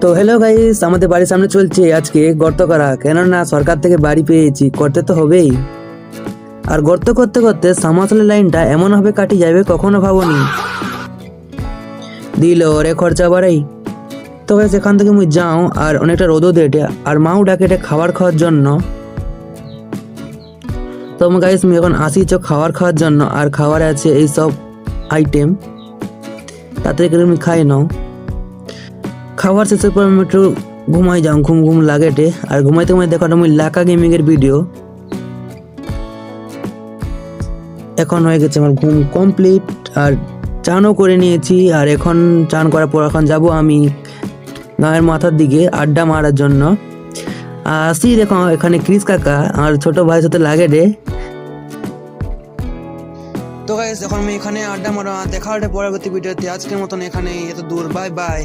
তো hello guys, আমাদের বাড়ির সামনে চলছে আজকে গর্ত করা, কেননা সরকার থেকে বাড়ি পেয়েছি, করতে তো হবেই। আর গর্ত করতে করতে সামাসলের লাইনটা এমন ভাবে কাটি যাবে কখনো ভাবনি। দিল রে খরচা বাড়াই। তো গাইস এখান থেকে মুই যাও আর অনেকটা রোদও দেটে আর মাও ডাকে খাবার খাওয়ার জন্য। তো গাইস আমি এখন আসি খাবার খাওয়ার জন্য, আর খাবার আছে এই সব আইটেম, তাড়াতাড়ি করে আমি খাই নাও। খাবার শেষের পর আমি একটু ঘুমাই যাও, ঘুম ঘুম লাগেটে। আর ঘুমাইতে ঘুমাই দেখো আমি লাকা গেমিং এর ভিডিও। এখন হয়ে গেছে আমার ঘুম কমপ্লিট, আর চানও করে নিয়েছি। আর এখন চান করার পর এখন যাব আমি গাঁয়ের মাথার দিকে আড্ডা মারার জন্য। আসি দেখো এখানে ক্রিস কাকা আর ছোট ভাইয়ের সাথে লাগে রে। তো গাইস এখন আমি এখানে আড্ডা মারা, দেখা হবে পরবর্তী ভিডিওতে। আজকের মতন এখানে এত দূর, বাই বাই।